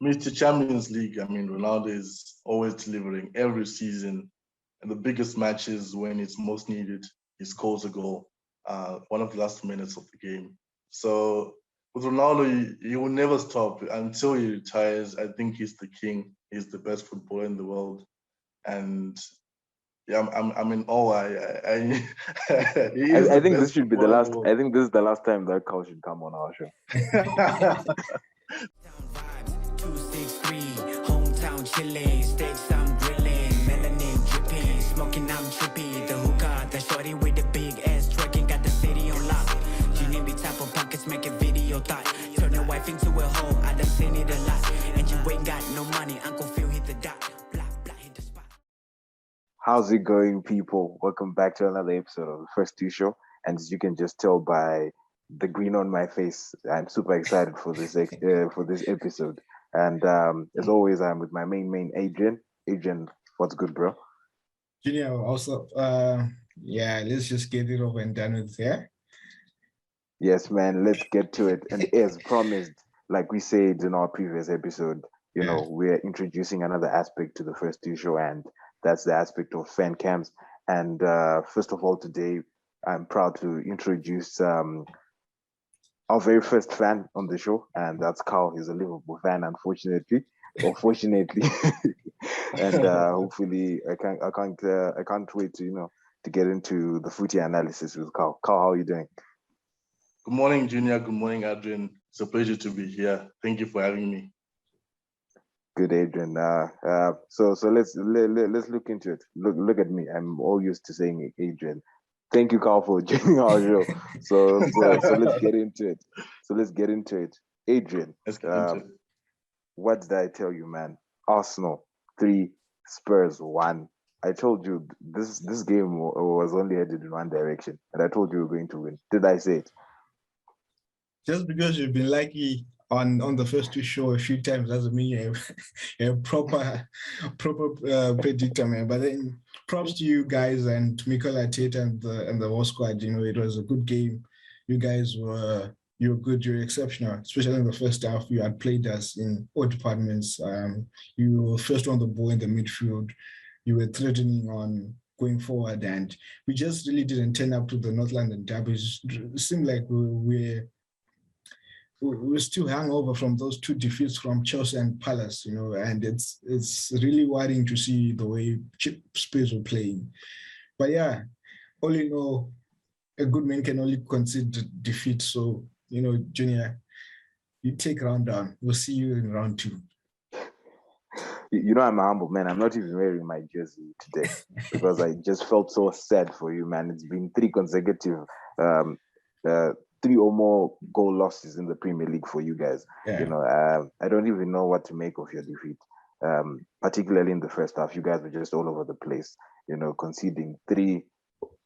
Mr. Champions League, I mean, Ronaldo is always delivering every season. And the biggest matches when it's most needed, he scores a goal, one of the last minutes of the game. So with Ronaldo, he will never stop until he retires. I think he's the king. He's the best footballer in the world. And yeah, I'm in awe. He is I the think this best should be the footballer in the last. world. I think this is the last time that cow should come on our show. Vibes, 263, hometown chilling, steaks I'm grilling, melanin dripping, smoking I'm trippy, the hookah, the shorty with the big ass twerking, got the city on lock. Genie be type of pockets, make a video thought, turn your wife into a hoe, I done seen it a lot, and you ain't got no money, Uncle Phil hit the dot, blah blah hit the spot. How's it going, people? Welcome back to another episode of the First Two Show. And as you can just tell by the green on my face, I'm super excited for this episode. And as always, I'm with my main Adrian. Adrian, what's good, bro? Junior, also, yeah, let's just get it over and done with, yeah? Yes, man. Let's get to it. And as promised, like we said in our previous episode, Yeah. we're introducing another aspect to the First Two Show, and that's the aspect of fan cams. And first of all, today I'm proud to introduce our very first fan on the show, and that's Carl. He's a Liverpool fan, unfortunately, or fortunately, and hopefully, I can't wait to to get into the footy analysis with Carl. Carl, how are you doing? Good morning, Junior. Good morning, Adrian. It's a pleasure to be here. Thank you for having me. Good, Adrian. So let's look into it. Look at me. I'm all used to saying Adrian. Thank you, Carl, for joining our show. So let's get into it. Adrian, Let's get into it. what did I tell you, man? Arsenal 3, Spurs 1. I told you this game was only headed in one direction, and I told you we were going to win. Did I say it? Just because you've been lucky on the first two show a few times doesn't mean you're a proper predictor, man. But then props to you guys and Mikel Arteta and the whole squad. It was a good game. You guys were good. You're exceptional, especially in the first half. You had played us in all departments. You were first on the ball in the midfield. You were threatening on going forward, and we just really didn't turn up to the North London derby. It seemed like we're still hangover from those two defeats from Chelsea and Palace, and it's really worrying to see the way Spurs were playing. But yeah, all in all, a good man can only concede defeat. So, Junior, you take round down. We'll see you in round 2. I'm a humble man. I'm not even wearing my jersey today because I just felt so sad for you, man. It's been 3 consecutive 3 or more goal losses in the Premier League for you guys. Yeah. I don't even know what to make of your defeat. Particularly in the first half, you guys were just all over the place, conceding 3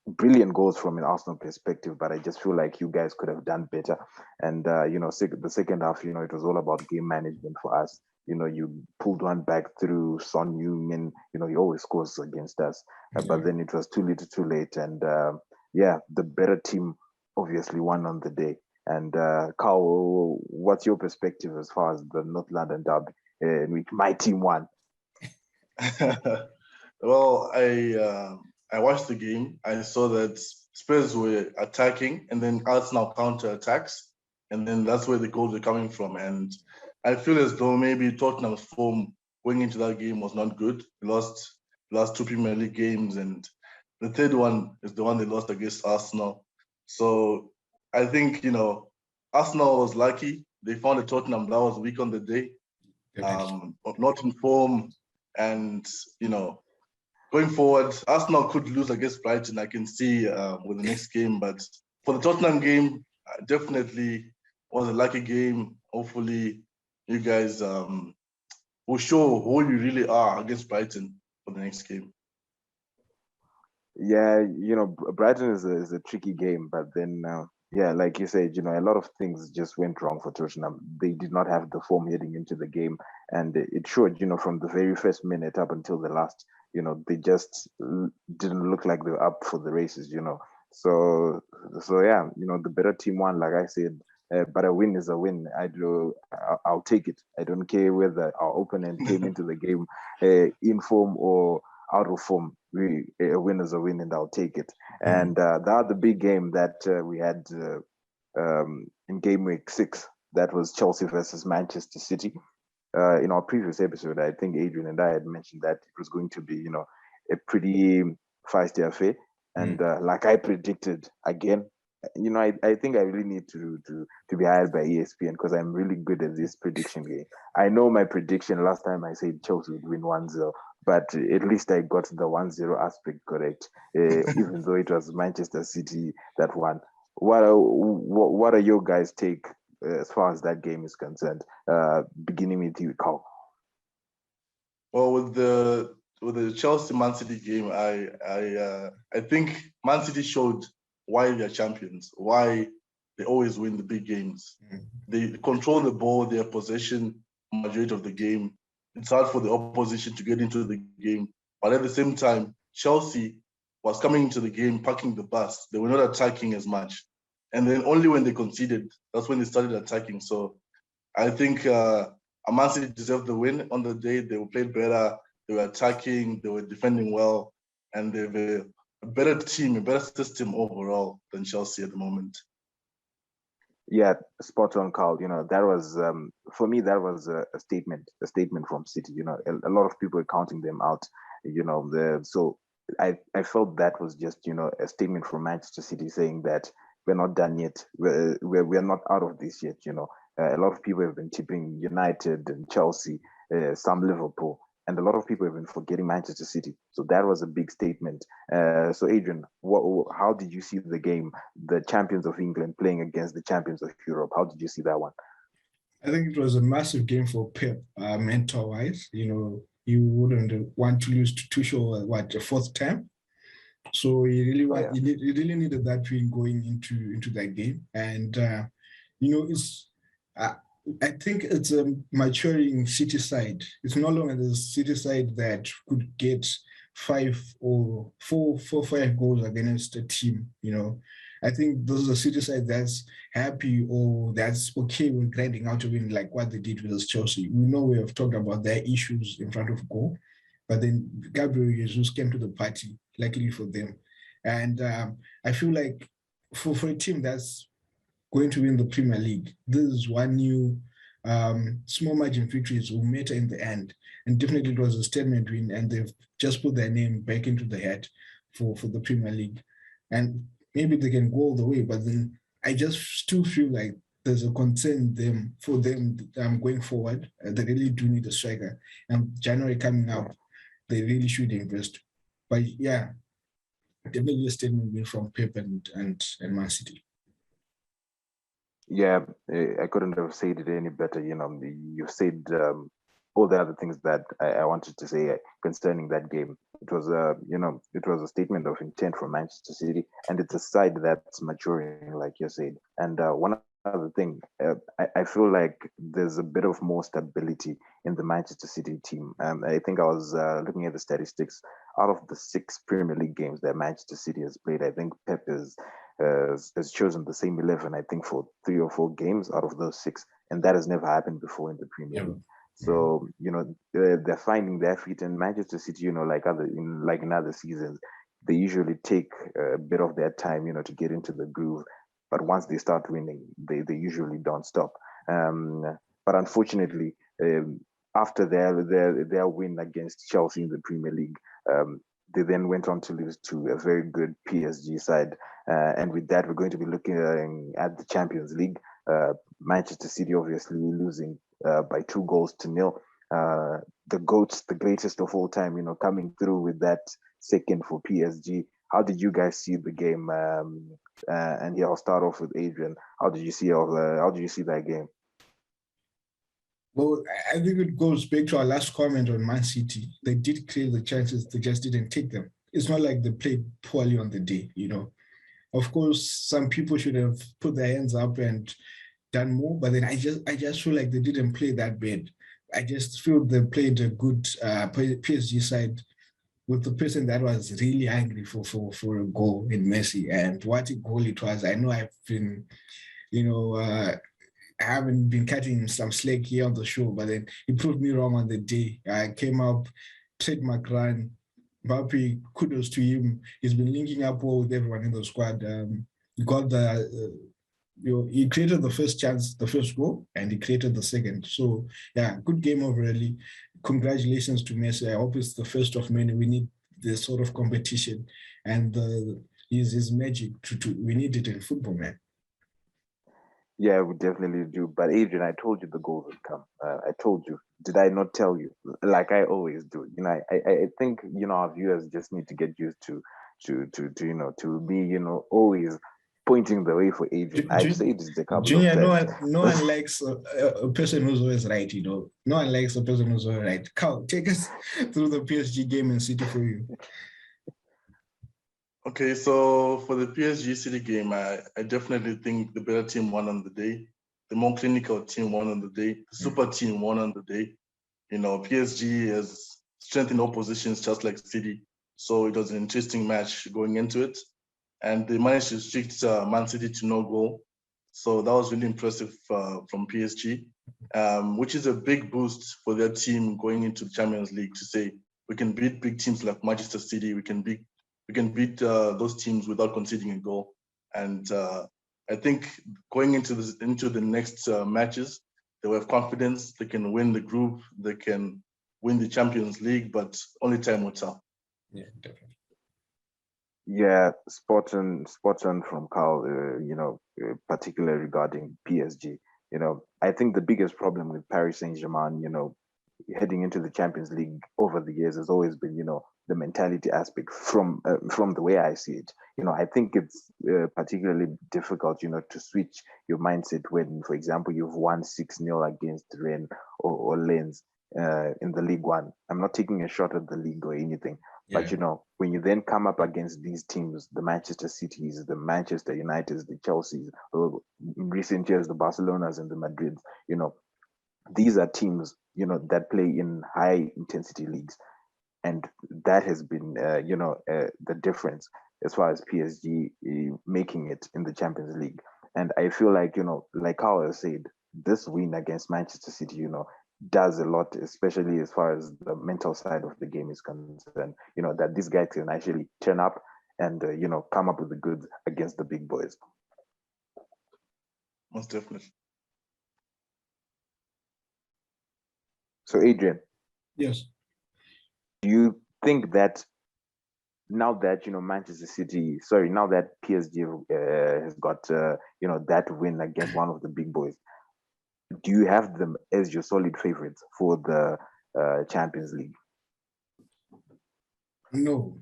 brilliant goals from an Arsenal perspective, but I just feel like you guys could have done better. And, the second half, it was all about game management for us. You pulled one back through Son Heung-min, he always scores against us. But then it was too little too late. And the better team obviously won on the day. And Carl, what's your perspective as far as the North London derby in which my team won? Well, I watched the game. I saw that Spurs were attacking, and then Arsenal counter attacks, and then that's where the goals were coming from. And I feel as though maybe Tottenham's form going into that game was not good. They lost the last 2 Premier League games, and the third one is the one they lost against Arsenal. So I think, Arsenal was lucky. They found a Tottenham that was weak on the day, not in form. And, going forward, Arsenal could lose against Brighton. I can see with the next game. But for the Tottenham game, definitely was a lucky game. Hopefully, you guys will show who you really are against Brighton for the next game. Yeah, Brighton is a tricky game, but then like you said, a lot of things just went wrong for Tottenham. They did not have the form heading into the game, and it showed, from the very first minute up until the last. They just didn't look like they were up for the races. So yeah, the better team won, like I said, but a win is a win. I'll take it. I don't care whether our opponent came into the game in form or out of form. A win is a win, and I'll take it. And the other big game that we had in game week 6, that was Chelsea versus Manchester City. In our previous episode, I think Adrian and I had mentioned that it was going to be, a pretty feisty affair. And like I predicted again, I think I really need to be hired by ESPN because I'm really good at this prediction game. I know my prediction last time I said Chelsea would win 1-0, but at least I got the 1-0 aspect correct, even though it was Manchester City that won. What are your guys' take as far as that game is concerned? Beginning with you, Carl. Well, with the Chelsea Man City game, I think Man City showed why they're champions, why they always win the big games. They control the ball, their possession majority of the game. It's hard for the opposition to get into the game, but at the same time, Chelsea was coming into the game packing the bus. They were not attacking as much, and then only when they conceded, that's when they started attacking. So I think Man City deserved the win on the day. They played better. They were attacking. They were defending well, and they were a better team, a better system overall than Chelsea at the moment. Yeah, spot on, Carl. That was for me. That was a statement from City. A lot of people are counting them out. So I felt that was just a statement from Manchester City saying that we're not done yet. We're not out of this yet. A lot of people have been tipping United and Chelsea, some Liverpool, and a lot of people have been forgetting Manchester City. So that was a big statement. So Adrian, how did you see the game, the champions of England playing against the champions of Europe? How did you see that one? I think it was a massive game for Pep, mentor-wise. You wouldn't want to lose to Tuchel, a fourth time. So he really needed that win going into that game. And, I think it's a maturing City side. It's no longer the City side that could get 5 or 5 goals against a team. I think those are City side that's happy or that's okay with grinding out a win like what they did with Chelsea. We know we have talked about their issues in front of goal, but then Gabriel Jesus came to the party, luckily for them. And I feel like for a team that's going to win the Premier League, this is one new small margin victories will matter in the end. And definitely it was a statement win, and they've just put their name back into the hat for the Premier League. And maybe they can go all the way, but then I just still feel like there's a concern for them going forward. They really do need a striker. And January coming up, they really should invest. But yeah, definitely a statement win from Pep and Man City. Yeah, I couldn't have said it any better. You've said all the other things that I wanted to say concerning that game. It was a statement of intent from Manchester City, and it's a side that's maturing, like you said. And one other thing, I feel like there's a bit of more stability in the Manchester City team. I think I was looking at the statistics. Out of the 6 Premier League games that Manchester City has played, I think Pep has chosen the same 11, I think, for 3 or 4 games out of those 6, and that has never happened before in the Premier League. So they're finding their feet, and Manchester City, like in other seasons, they usually take a bit of their time, to get into the groove. But once they start winning, they usually don't stop. But unfortunately, after their win against Chelsea in the Premier League, they then went on to lose to a very good PSG side. And with that, we're going to be looking at the Champions League. Manchester City obviously losing by 2-0. The GOATs, the greatest of all time, coming through with that second for PSG. How did you guys see the game? And yeah, I'll start off with Adrian. How did you see that game? Well, I think it goes back to our last comment on Man City. They did create the chances, they just didn't take them. It's not like they played poorly on the day, Of course, some people should have put their hands up and done more, but then I just feel like they didn't play that bad. I just feel they played a good PSG side with the person that was really angry for a goal in Messi, and what a goal it was. I know I've been I haven't been cutting some slack here on the show, but then he proved me wrong on the day. I came up, trademark run. Mbappe, kudos to him. He's been linking up well with everyone in the squad. He got he created the first chance, the first goal, and he created the second. So yeah, good game overall. Congratulations to Messi. I hope it's the first of many. We need this sort of competition, and his magic we need it in football, man. Yeah, we definitely do. But Adrian, I told you the goals would come. I told you. Did I not tell you? Like I always do. I think our viewers just need to get used to be always pointing the way for Adrian. I've said this a couple Junior, of times. no one likes a person who's always right. No one likes a person who's always right. Carl, take us through the PSG game in City for you. Okay, so for the PSG City game, I definitely think the better team won on the day. The more clinical team won on the day. The super team won on the day. PSG has strength in all positions, just like City. So it was an interesting match going into it. And they managed to restrict Man City to no goal. So that was really impressive from PSG, which is a big boost for their team going into the Champions League to say, we can beat big teams like Manchester City. We can beat those teams without conceding a goal. And I think going into the next matches, they will have confidence. They can win the group. They can win the Champions League, but only time will tell. Yeah, definitely. Yeah, spot on from Carl. Particularly regarding PSG. I think the biggest problem with Paris Saint-Germain, heading into the Champions League over the years has always been, the mentality aspect from the way I see it. I think it's particularly difficult, to switch your mindset when, for example, you've won 6-0 against Rennes or Lens in the League One. I'm not taking a shot at the league or anything, but when you then come up against these teams, the Manchester Cities, the Manchester Uniteds, the Chelseas, or in recent years, the Barcelonas and the Madrids, these are teams, that play in high intensity leagues. And that has been, the difference as far as PSG making it in the Champions League. And I feel like, like Carl said, this win against Manchester City, does a lot, especially as far as the mental side of the game is concerned, that these guys can actually turn up and, come up with the goods against the big boys. Most definitely. So, Adrian. Yes. Do you think that now that, now that PSG has got, that win against one of the big boys, do you have them as your solid favorites for the Champions League? No,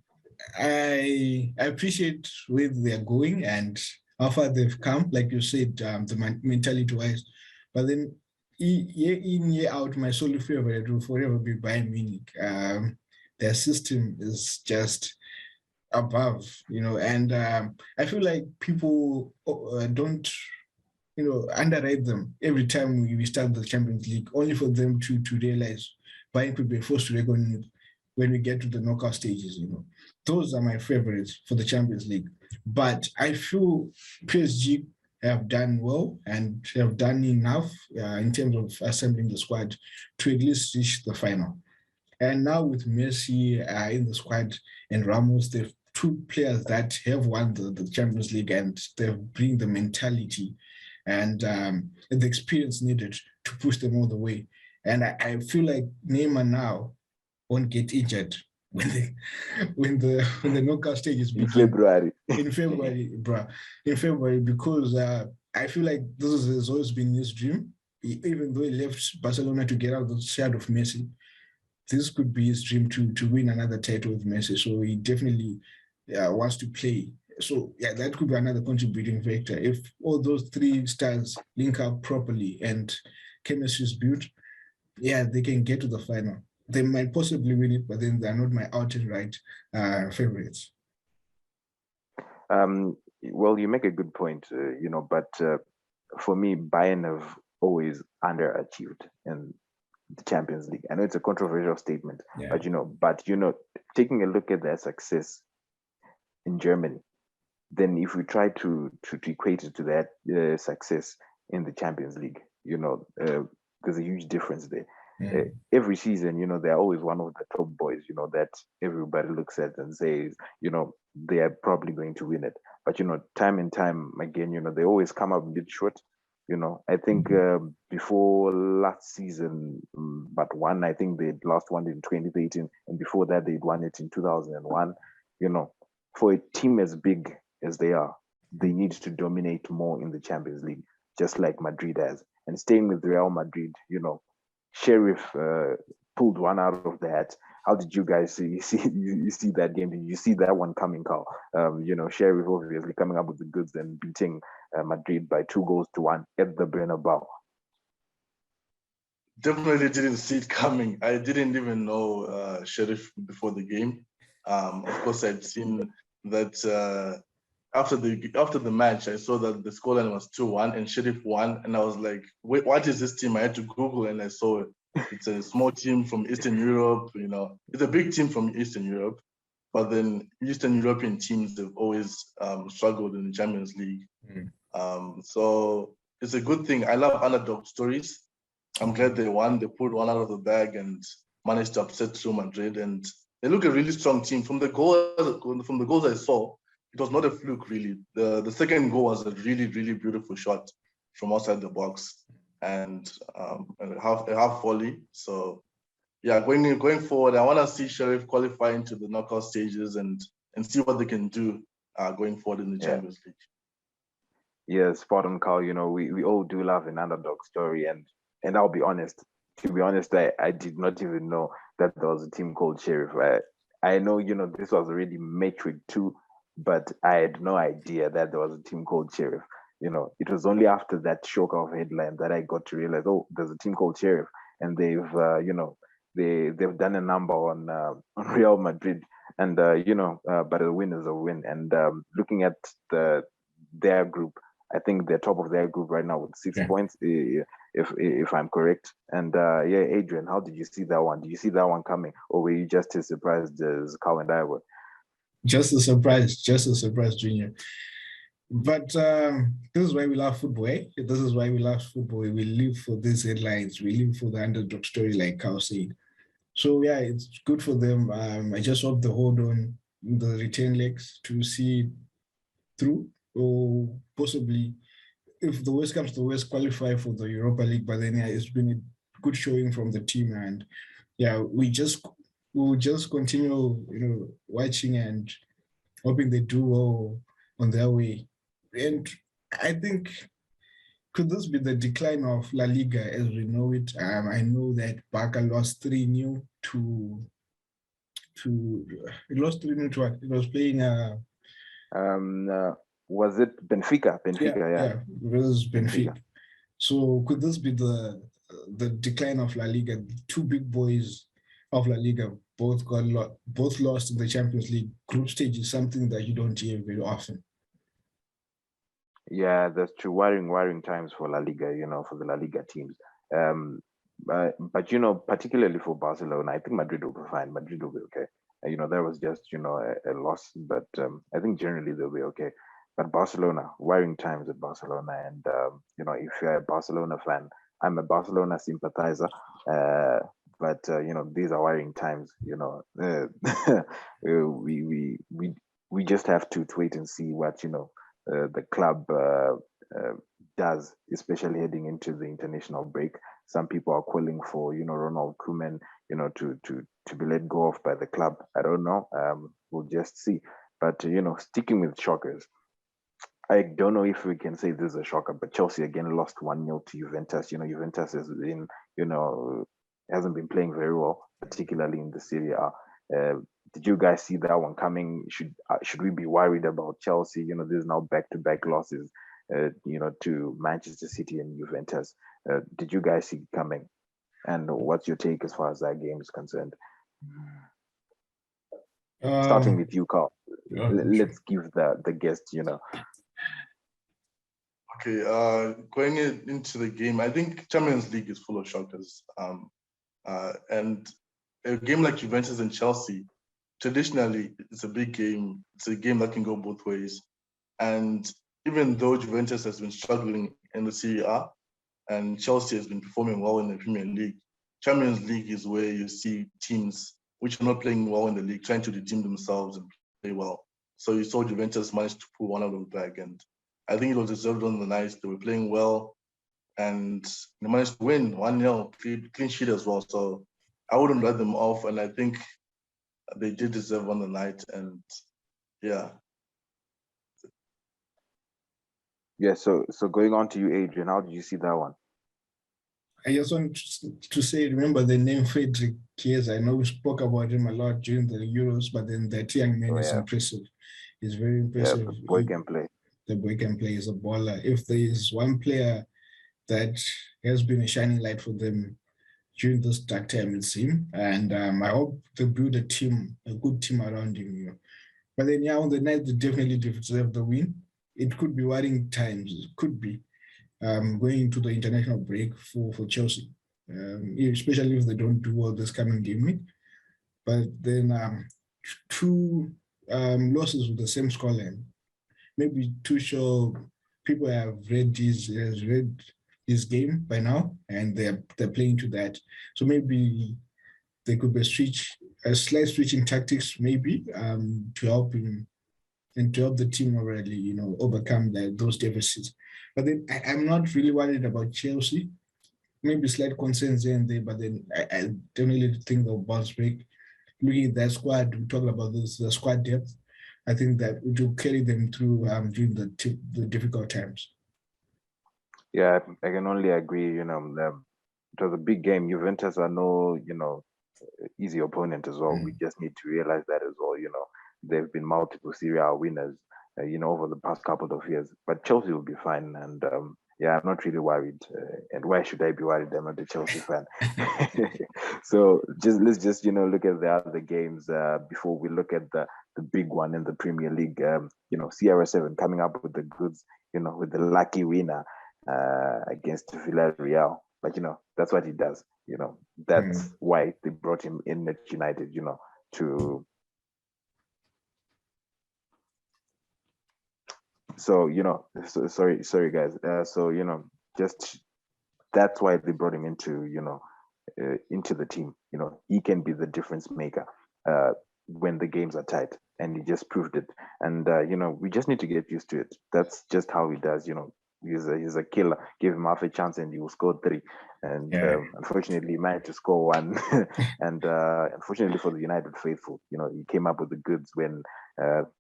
I appreciate where they're going and how far they've come, like you said, the mentality-wise. But then year in, year out, my solid favorite will forever be Bayern Munich. Their system is just above, and I feel like people don't underrate them every time we start the Champions League, only for them to realize Bayern could be a force to reckon with when we get to the knockout stages. Those are my favorites for the Champions League. But I feel PSG have done well and have done enough in terms of assembling the squad to at least reach the final. And now with Messi in the squad and Ramos, they've two players that have won the Champions League, and they bring the mentality and the experience needed to push them all the way. And I feel like Neymar now won't get injured when the knockout stages begin. In February, bro. In February, because I feel like this has always been his dream. Even though he left Barcelona to get out of the shadow of Messi, this could be his dream to win another title with Messi. So he definitely wants to play. So yeah, that could be another contributing factor. If all those three stars link up properly and chemistry is built, yeah, they can get to the final. They might possibly win it, but then they're not my outright favorites. Well, you make a good point, but for me, Bayern have always underachieved in the Champions League. I know it's a controversial statement, but taking a look at their success in Germany, then if we try to equate it to that success in the Champions League, there's a huge difference there. Every season, they're always one of the top boys, that everybody looks at and says, they are probably going to win it. But, time and time again, they always come up a bit short. I think before last season, but one, I think they'd lost one in 2018, and before that they'd won it in 2001. For a team as big as they are, they need to dominate more in the Champions League, just like Madrid has. And staying with Real Madrid, Sheriff pulled one out of the hat. How did you guys see that game? Did you see that one coming, Carl? Sheriff obviously coming up with the goods and beating Madrid by 2-1 at the Bernabeu. Definitely didn't see it coming. I didn't even know Sheriff before the game. Of course, I'd seen that after the match, I saw that the scoreline was 2-1 and Sheriff won, and I was like, "Wait, what is this team?" I had to Google, and I saw it. It's a small team from Eastern Europe. It's a big team from Eastern Europe, but then Eastern European teams have always struggled in the Champions League. So it's a good thing. I love underdog stories. I'm glad they won. They pulled one out of the bag and managed to upset Real Madrid, and they look a really strong team. From the goals I saw, it was not a fluke, really. The second goal was a really, really beautiful shot from outside the box and a half volley. So, yeah, going forward, I want to see Sheriff qualify into the knockout stages and see what they can do going forward in the Champions League. Yeah, spot on, Carl. We all do love an underdog story, and I'll be honest. To be honest, I did not even know that there was a team called Sheriff. I know, this was already Metric 2, but I had no idea that there was a team called Sheriff. It was only after that shock of headline that I got to realize, oh, there's a team called Sheriff, and they've, they've done a number on Real Madrid, and but a win is a win. And looking at their group, I think they're top of their group right now with 6 points, if I'm correct. And Adrian, how did you see that one? Did you see that one coming, or were you just as surprised as Carl and I were? Just a surprise, Junior. But this is why we love football. This is why we love football. We live for these headlines. We live for the underdog story, like Carl said. So yeah, it's good for them. I just hope they hold on the return legs to see through, or possibly, if the worst comes to the worst, qualify for the Europa League. But then it's been a good showing from the team, and we'll just continue, watching and hoping they do well on their way. And I think, could this be the decline of La Liga as we know it? I know that Barca lost 3-0 to it lost 3-0 to what? It was playing was it Benfica? Yeah, it was Benfica. So could this be the decline of La Liga? The two big boys of La Liga both lost in the Champions League group stage is something that you don't hear very often. Yeah, that's true. Worrying times for La Liga, for the La Liga teams. But particularly for Barcelona, I think Madrid will be fine. Madrid will be okay. There was just, a loss, but I think generally they'll be okay. But Barcelona, worrying times at Barcelona. And, if you're a Barcelona fan, I'm a Barcelona sympathizer. But these are worrying times. We just have to wait and see what the club does, especially heading into the international break. Some people are calling for Ronald Koeman to be let go of by the club. I don't know. We'll just see. But sticking with shockers, I don't know if we can say this is a shocker, but Chelsea again lost 1-0 to Juventus. Juventus has been hasn't been playing very well, particularly in the Serie A. Did you guys see that one coming? Should we be worried about Chelsea? There's now back-to-back losses, to Manchester City and Juventus. Did you guys see it coming? And what's your take as far as that game is concerned? Starting with you, Carl. Let's give the guest, Okay, going into the game, I think Champions League is full of shockers. And a game like Juventus and Chelsea, traditionally, it's a big game. It's a game that can go both ways. And even though Juventus has been struggling in the Serie A and Chelsea has been performing well in the Premier League, Champions League is where you see teams which are not playing well in the league trying to redeem themselves and play well. So you saw Juventus managed to pull one out of the bag, and I think it was deserved on the night. They were playing well, and they managed to win 1-0, clean sheet as well. So I wouldn't let them off, and I think they did deserve on the night. And yeah. Yeah. So going on to you, Adrian, how did you see that one? I just want to say, remember the name Frederick Chiesa. I know we spoke about him a lot during the Euros, but then that young man is impressive. He's very impressive. Yeah, the boy can play. The boy can play. He's a baller. If there is one player that has been a shining light for them during this dark time, it's him. And I hope they build a good team around him. You know. But then, yeah, on the night, they definitely deserve the win. It could be worrying times. It could be. Going into the international break for Chelsea, especially if they don't do well this coming game week. But then two losses with the same scoreline, maybe too sure people have read his game by now, and they're playing to that. So maybe there could be a slight switch in tactics, maybe to help him and to help the team already, you know, overcome those deficits. But then I'm not really worried about Chelsea. Maybe slight concerns here and there, but then I definitely think they'll bounce back. Looking at that squad, we talked about the squad depth. I think that it will carry them through during the difficult times. Yeah, I can only agree. You know, it was a big game. Juventus are no, easy opponent as well. We just need to realize that as well. You know, they've been multiple Serie A winners, over the past couple of years. But Chelsea will be fine, and yeah, I'm not really worried. And why should I be worried? I'm not a Chelsea fan. So let's just look at the other games before we look at the big one in the Premier League. CR7 coming up with the goods. With the lucky winner against Villarreal. But that's what he does. That's why they brought him in at United. To sorry guys. Just that's why they brought him into the team. He can be the difference maker when the games are tight, and he just proved it. And we just need to get used to it. That's just how he does. He's a killer. Give him half a chance and he will score 3. And unfortunately, he managed to score 1. And unfortunately for the United faithful, he came up with the goods when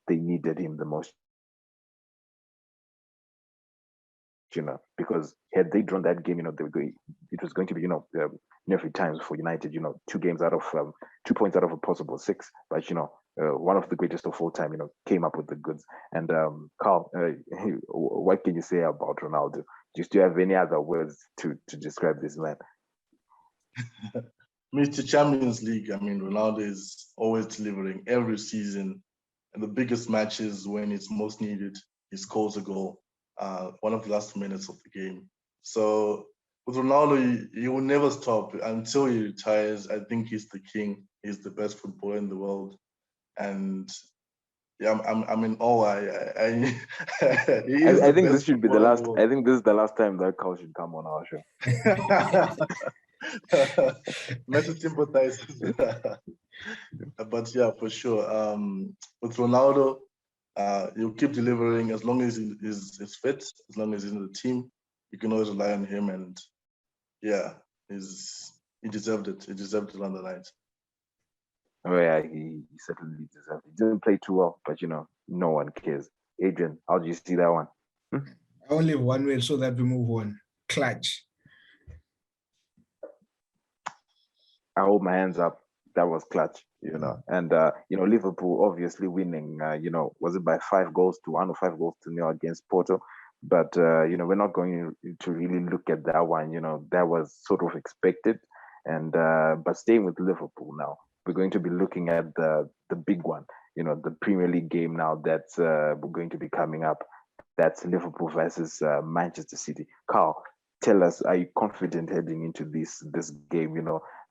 they needed him the most. Because had they drawn that game, it was going to be, nearly times for United, 2 points out of a possible 6. But, one of the greatest of all time, came up with the goods. And Carl, what can you say about Ronaldo? Do you still have any other words to describe this man? Mr. Champions League, Ronaldo is always delivering every season. And the biggest matches when it's most needed, he scores a goal. One of the last minutes of the game. So with Ronaldo, he will never stop until he retires. I think he's the king. He's the best footballer in the world. And yeah, I'm in awe. I think this should be the last. I think this is the last time that Carl should come on our show. Messi sympathizers. But yeah, for sure. With Ronaldo, he'll keep delivering as long as he's fit, as long as he's in the team. You can always rely on him, and yeah, he deserved it. He deserved it on the night. Oh yeah, he certainly deserved it. He didn't play too well, but no one cares. Adrian, how do you see that one? I only have one way so that we move on. Clutch. I hold my hands up. That was clutch, and Liverpool obviously winning. Was it by 5 goals to 1 or 5 goals to 0 against Porto? But we're not going to really look at that one. That was sort of expected. And but staying with Liverpool now, we're going to be looking at the big one. The Premier League game now that's going to be coming up. That's Liverpool versus Manchester City. Carl, tell us, are you confident heading into this game?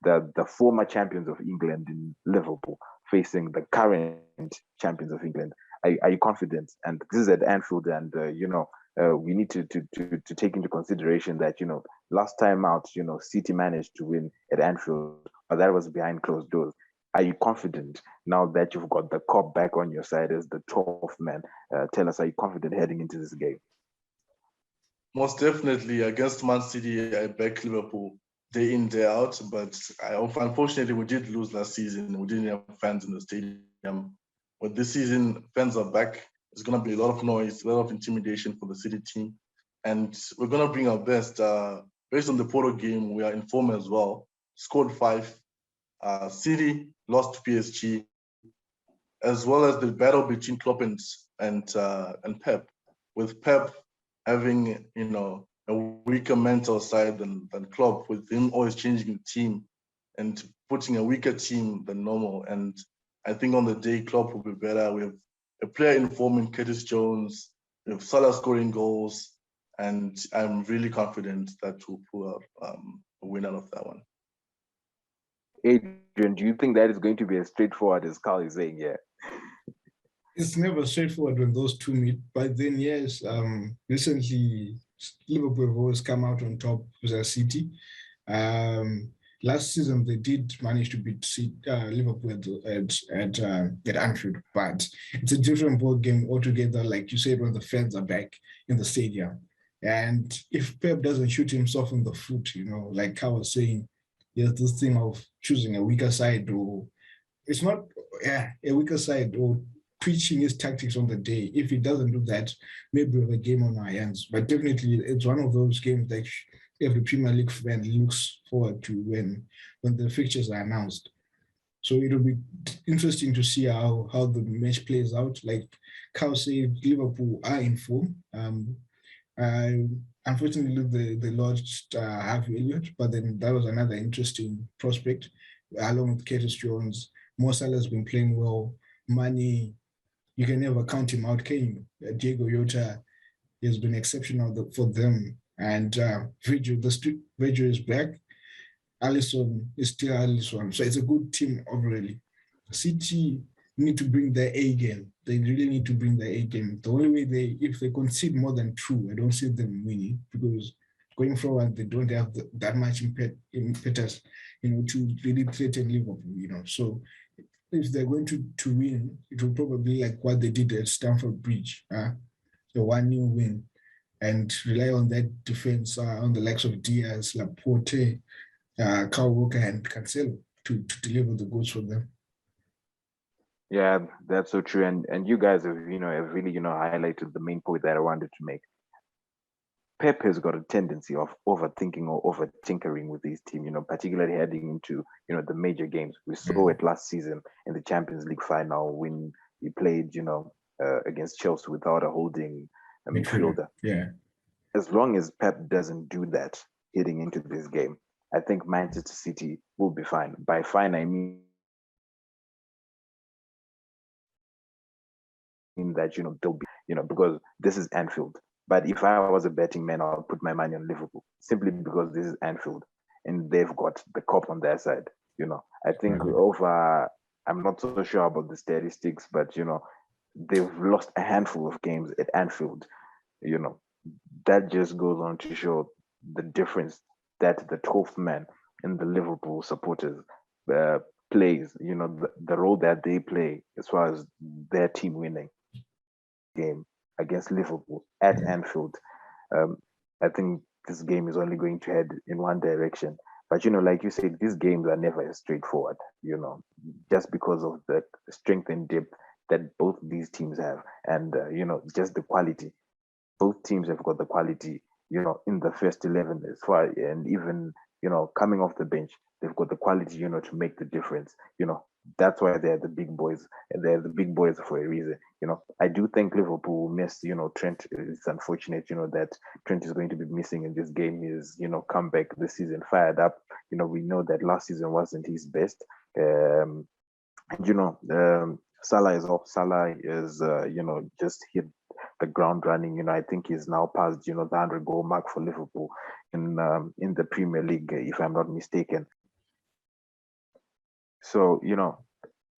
The former champions of England in Liverpool facing the current champions of England. are you confident? And this is at Anfield, and we need to take into consideration that last time out, City managed to win at Anfield, but that was behind closed doors. Are you confident now that you've got the cop back on your side as the 12th man? Tell us, are you confident heading into this game? Most definitely. Against Man City, I back Liverpool day in, day out. But unfortunately, we did lose last season. We didn't have fans in the stadium. But this season, fans are back. There's going to be a lot of noise, a lot of intimidation for the City team. And we're going to bring our best. Based on the Porto game, we are in form as well. Scored 5. City lost to PSG, as well as the battle between Klopp and Pep. With Pep having a weaker mental side than Klopp, with him always changing the team and putting a weaker team than normal. And I think on the day Klopp will be better. We have a player in form in Curtis Jones. We have Salah scoring goals, and I'm really confident that we'll pull out a win out of that one. Adrian, do you think that is going to be as straightforward as Carl is saying? Yeah. It's never straightforward when those two meet, but then yes, recently Liverpool have always come out on top with their City. Last season they did manage to beat Liverpool at Anfield, but it's a different ball game altogether. Like you said, when the fans are back in the stadium, and if Pep doesn't shoot himself in the foot, like I was saying, there's this thing of choosing a weaker side, or it's not a weaker side, or preaching his tactics on the day. If he doesn't do that, maybe we have a game on our hands. But definitely, it's one of those games that every Premier League fan looks forward to when the fixtures are announced. So it'll be interesting to see how the match plays out. Like Carl said, Liverpool are in form. Unfortunately, they lost Harvey Elliott, but then that was another interesting prospect, along with Curtis Jones. Mo Salah has been playing well. Mane, you can never count him out, can you? Diego Jota has been exceptional for them. And Virgil is back. Alisson is still Alisson. So it's a good team overall. City need to bring their A game. They really need to bring their A game. The only way if they concede more than 2, I don't see them winning, because going forward, they don't have that much impetus, to really threaten Liverpool, So if they're going to win, it will probably be like what they did at Stamford Bridge, the 1-0 win, and rely on that defense on the likes of Diaz, Laporte, Kyle Walker, and Cancelo to deliver the goods for them. Yeah, that's so true. And you guys have really highlighted the main point that I wanted to make. Pep has got a tendency of overthinking or over tinkering with his team, particularly heading into, the major games. We saw it last season in the Champions League final when he played, against Chelsea without a holding midfielder. Yeah. As long as Pep doesn't do that heading into this game, I think Manchester City will be fine. By fine, I mean that, they'll be, because this is Anfield. But if I was a betting man, I'll put my money on Liverpool, simply because this is Anfield and they've got the cup on their side. I think I'm not so sure about the statistics, but they've lost a handful of games at Anfield. That just goes on to show the difference that the 12th man in the Liverpool supporters plays, the role that they play as far as their team winning game against Liverpool at Anfield. I think this game is only going to head in one direction. But, like you said, these games are never as straightforward, just because of the strength and depth that both these teams have. And, just the quality. Both teams have got the quality, in the first 11 as far, and even, coming off the bench, they've got the quality, to make the difference. That's why they're the big boys, and they're the big boys for a reason. I do think Liverpool will miss, Trent. It's unfortunate, that Trent is going to be missing in this game. Is, come back this season fired up. We know that last season wasn't his best. Salah is off. Salah is, just hit the ground running. I think he's now past, the 100-goal mark for Liverpool in the Premier League, if I'm not mistaken. So,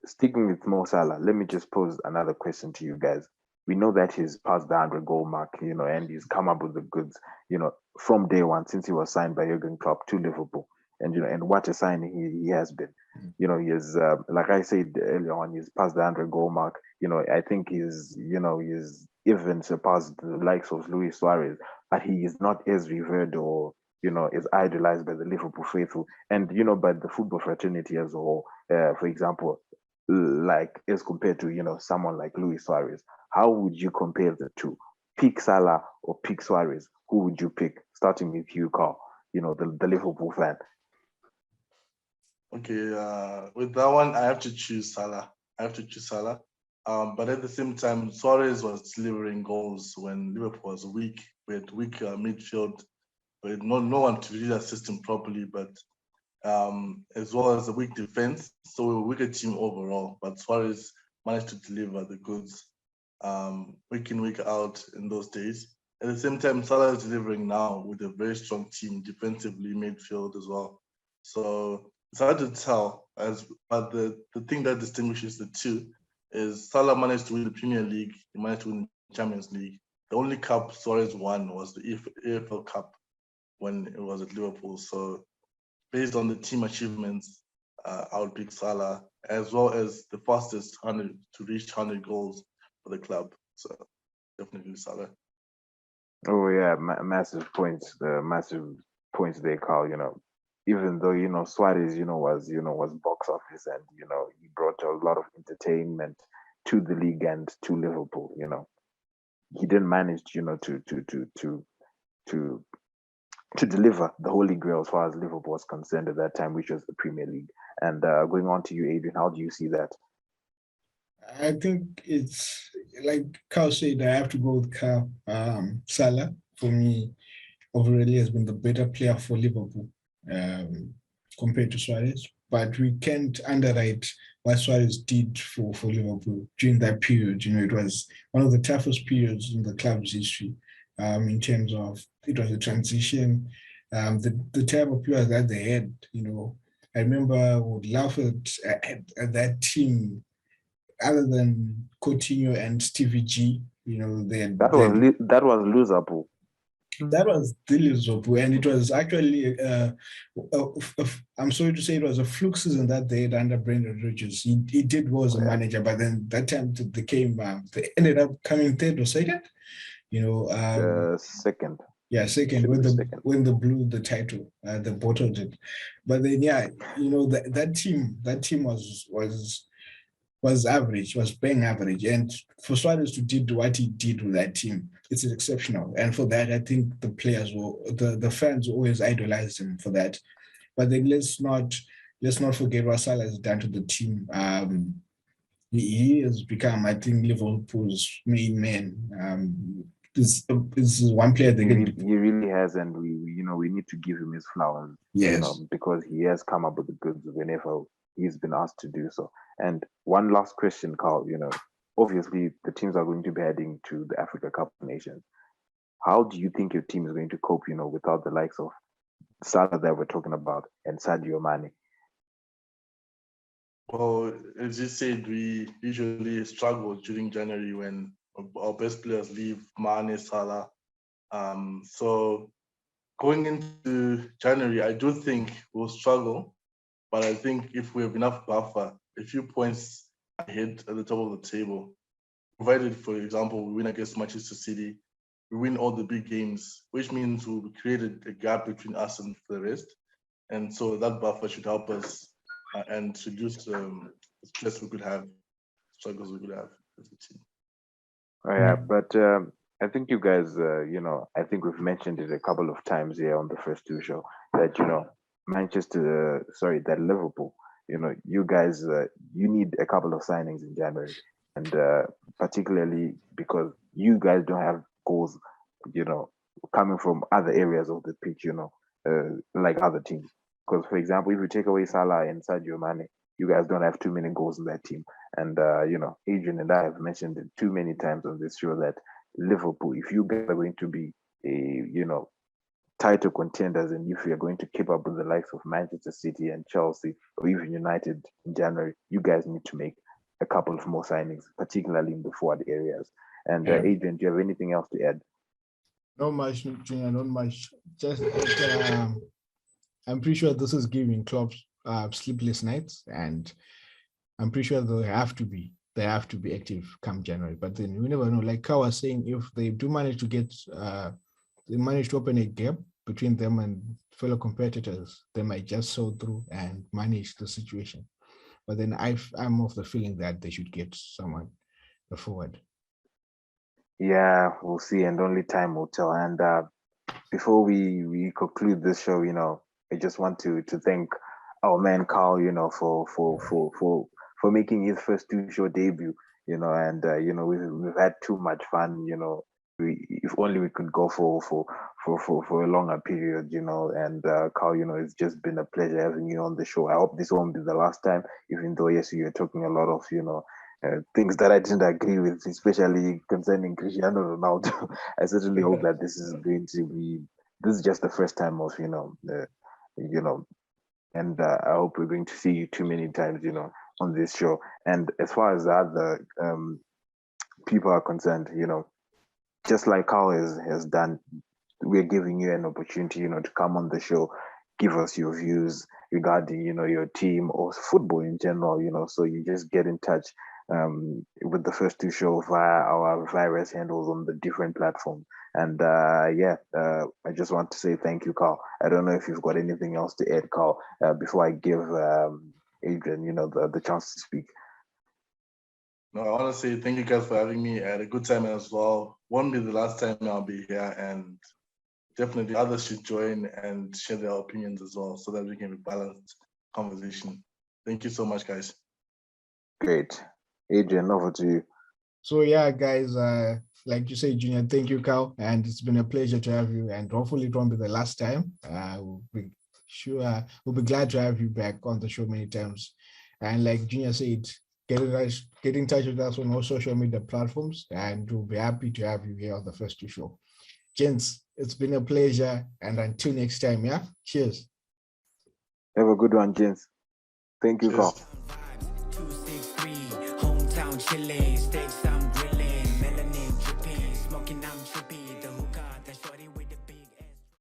sticking with Mo Salah, let me just pose another question to you guys. We know that he's passed the 100 goal mark, and he's come up with the goods, from day one since he was signed by Jurgen Klopp to Liverpool. And and what a signing he has been. He is, like I said earlier on, he's passed the 100 goal mark. I think he's even surpassed the likes of Luis Suarez, but he is not as revered or is idolized by the Liverpool faithful and by the football fraternity as a whole. For example, like as compared to someone like Luis Suarez, how would you compare the two? Pick Salah or pick Suarez? Who would you pick? Starting with you, Carl. The Liverpool fan. Okay, with that one, I have to choose Salah. But at the same time, Suarez was delivering goals when Liverpool was weak, with weak midfield, with no one to really assist him properly, but as well as a weak defense. So we were a weaker team overall, but Suarez managed to deliver the goods week in, week out in those days. At the same time, Salah is delivering now with a very strong team defensively, midfield as well. So it's hard to tell, but the thing that distinguishes the two is Salah managed to win the Premier League, he managed to win the Champions League. The only cup Suarez won was the EFL Cup when it was at Liverpool. So based on the team achievements, I would pick Salah, as well as the fastest 100 to reach 100 goals for the club. So definitely Salah. Oh yeah, massive points. Massive points there, Carl. Even though Suarez was box office and he brought a lot of entertainment to the league and to Liverpool. He didn't manage to deliver the Holy Grail as far as Liverpool was concerned at that time, which was the Premier League. And going on to you, Adrian, how do you see that? I think it's like Carl said, I have to go with Salah. For me, overall has been the better player for Liverpool compared to Suarez. But we can't underrate what Suarez did for Liverpool during that period. It was one of the toughest periods in the club's history in terms of it was a transition. The type of players that they had, I remember I would laugh at that team. Other than Coutinho and Stevie G, that was Liverpool. That was the Liverpool, and it was actually I'm sorry to say it was a fluke season that they had under Brendan Rodgers. He did well as a manager, but then that time they ended up coming third or second. Second. Yeah, second when they blew the title, the bottled it. But then that team was average, was bang average. And for Suarez to do what he did with that team, it's exceptional. And for that, I think the players the fans always idolize him for that. But then let's not forget what Salah has done to the team. He has become, I think, Liverpool's main man. This is one player he really has, and we need to give him his flowers. Yes, because he has come up with the goods whenever he's been asked to do so. And one last question, Carl. Obviously the teams are going to be heading to the Africa Cup of Nations. How do you think your team is going to cope, without the likes of Salah that we're talking about and Sadio Mane? Well, as you said, we usually struggle during January when our best players leave, Mane, Salah. So going into January, I do think we'll struggle, but I think if we have enough buffer, a few points ahead at the top of the table, provided, for example, we win against Manchester City, we win all the big games, which means we'll create a gap between us and the rest. And so that buffer should help us and reduce the stress we could have, struggles we could have as a team. Oh, yeah, but I think you guys, I think we've mentioned it a couple of times here on the first two show that, that Liverpool, you guys, you need a couple of signings in January. And particularly because you guys don't have goals, coming from other areas of the pitch, like other teams. Because, for example, if you take away Salah and Sadio Mane, you guys don't have too many goals in that team. And, Adrian and I have mentioned it too many times on this show that Liverpool, if you guys are going to be a, title contenders, and if you're going to keep up with the likes of Manchester City and Chelsea or even United in January, you guys need to make a couple of more signings, particularly in the forward areas. And Adrian, do you have anything else to add? Not much, Junior, not much. Just I'm pretty sure this is giving clubs sleepless nights, and I'm pretty sure they have to be active come January. But then we never know. Like Ka was saying, if they do manage to get they manage to open a gap between them and fellow competitors, they might just saw through and manage the situation. But then I'm of the feeling that they should get someone forward. Yeah, we'll see, and only time will tell. And before we conclude this show, I just want to thank our man Carl, for making his first two-show debut, and we've had too much fun, if only we could go for a longer period, and Carl, it's just been a pleasure having you on the show. I hope this won't be the last time, even though yes, you're talking a lot of things that I didn't agree with, especially concerning Cristiano Ronaldo. I certainly hope that this is just the first time of and I hope we're going to see you too many times, on this show. And as far as the other people are concerned, just like Carl has done, we're giving you an opportunity, to come on the show, give us your views regarding, your team or football in general, so you just get in touch with the first two shows via our virus handles on the different platforms. And I just want to say thank you, Carl. I don't know if you've got anything else to add, Carl, before I give Adrian, the chance to speak. No, I want to say thank you guys for having me. I had a good time as well. Won't be the last time I'll be here, and definitely others should join and share their opinions as well, so that we can have a balanced conversation. Thank you so much, guys. Great. Adrian, over to you. So yeah, guys, like you say, Junior, thank you, Carl, and it's been a pleasure to have you, and hopefully it won't be the last time. We'll be glad to have you back on the show many times. And like Junior said, get in touch with us on all social media platforms, and we'll be happy to have you here on the first two show. Gents, it's been a pleasure, and until next time, yeah? Cheers. Have a good one, gents. Thank you, Carl. Hometown chillin', stakes